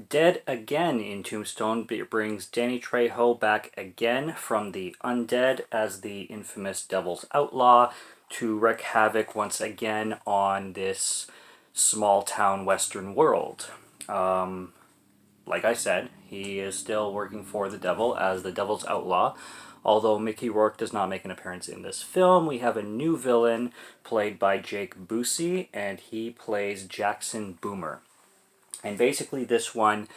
Dead again in Tombstone brings Danny Trejo back again from the undead as the infamous Devil's Outlaw to wreak havoc once again on this small town western world. Like I said, he is still working for the devil as the Devil's Outlaw. Although Mickey Rourke does not make an appearance in this film, we have a new villain played by Jake Busey, and he plays Jackson Boomer. And basically, this one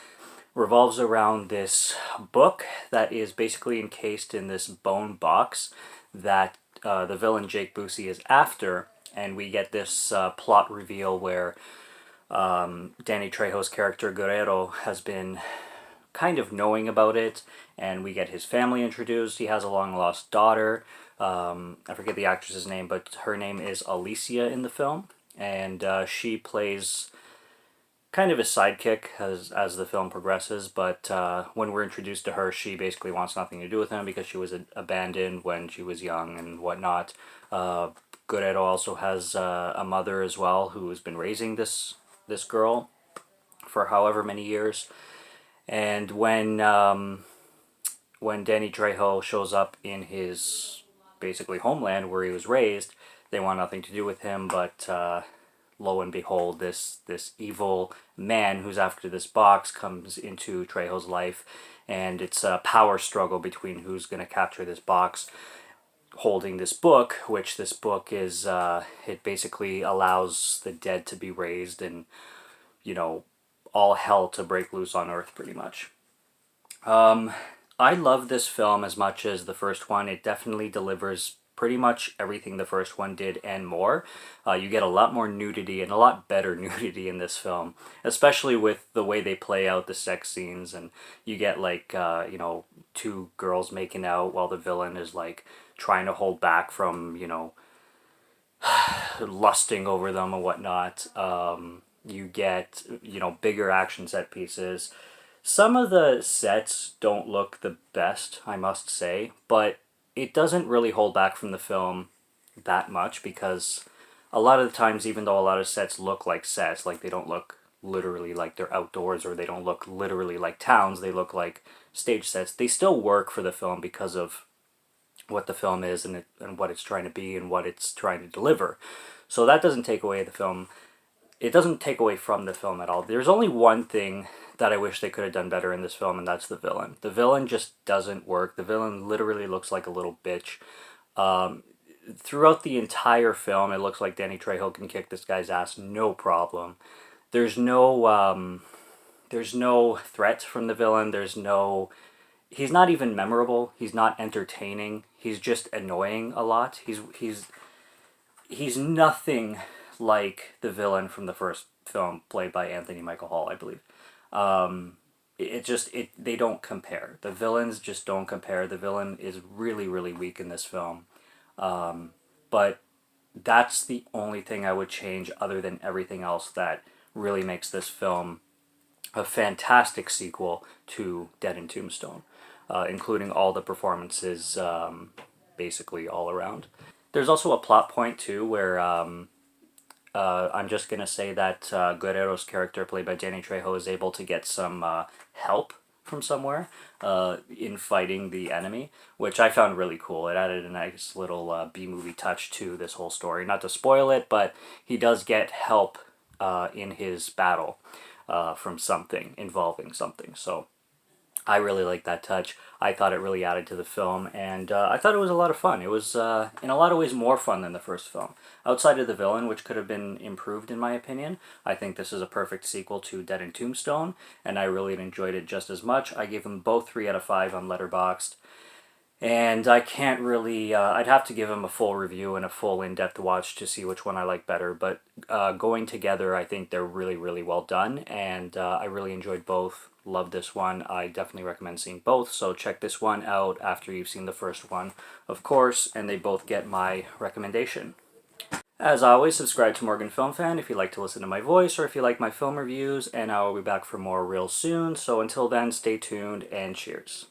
revolves around this book that is basically encased in this bone box that the villain Jake Busey is after. And we get this plot reveal where Danny Trejo's character Guerrero has been kind of knowing about it, and we get his family introduced. He has a long lost daughter. I forget the actress's name, but her name is Alicia in the film, and she plays kind of a sidekick as the film progresses. But when we're introduced to her, she basically wants nothing to do with him because she was abandoned when she was young and whatnot. Guerrero also has a mother as well who has been raising this girl for however many years. And when Danny Trejo shows up in his basically homeland where he was raised, they want nothing to do with him. But lo and behold, this evil man who's after this box comes into Trejo's life, and it's a power struggle between who's going to capture this box, holding this book, which this book is it basically allows the dead to be raised and all hell to break loose on Earth, pretty much. I love this film as much as the first one. It definitely delivers pretty much everything the first one did and more. You get a lot more nudity and a lot better nudity in this film, especially with the way they play out the sex scenes, and you get two girls making out while the villain is trying to hold back from lusting over them and whatnot. You get, bigger action set pieces. Some of the sets don't look the best, I must say, but it doesn't really hold back from the film that much because a lot of the times, even though a lot of sets look like sets, they don't look literally like they're outdoors or they don't look literally like towns, they look like stage sets, they still work for the film because of what the film is and what it's trying to be and what it's trying to deliver. So that doesn't take away the film. It doesn't take away from the film at all. There's only one thing that I wish they could have done better in this film, and that's the villain. The villain just doesn't work. The villain literally looks like a little bitch. Throughout the entire film, it looks like Danny Trejo can kick this guy's ass no problem. There's no threat from the villain. He's not even memorable. He's not entertaining. He's just annoying a lot. He's nothing like the villain from the first film, played by Anthony Michael Hall, I believe. They don't compare. The villains just don't compare. The villain is really, really weak in this film. But that's the only thing I would change other than everything else that really makes this film a fantastic sequel to Dead in Tombstone, including all the performances basically all around. There's also a plot point too where I'm just going to say that Guerrero's character, played by Danny Trejo, is able to get some help from somewhere in fighting the enemy, which I found really cool. It added a nice little B-movie touch to this whole story. Not to spoil it, but he does get help in his battle from something, involving something. So I really like that touch. I thought it really added to the film, and I thought it was a lot of fun. It was, in a lot of ways, more fun than the first film. Outside of the villain, which could have been improved in my opinion, I think this is a perfect sequel to Dead in Tombstone, and I really enjoyed it just as much. I gave them both 3 out of 5 on Letterboxd, and I can't really, I'd have to give them a full review and a full in-depth watch to see which one I like better, but going together, I think they're really, really well done, and I really enjoyed both. Love this one. I definitely recommend seeing both, so check this one out after you've seen the first one, of course, and they both get my recommendation. As always, subscribe to Morgan Film Fan if you like to listen to my voice or if you like my film reviews, and I will be back for more real soon, so until then, stay tuned and cheers.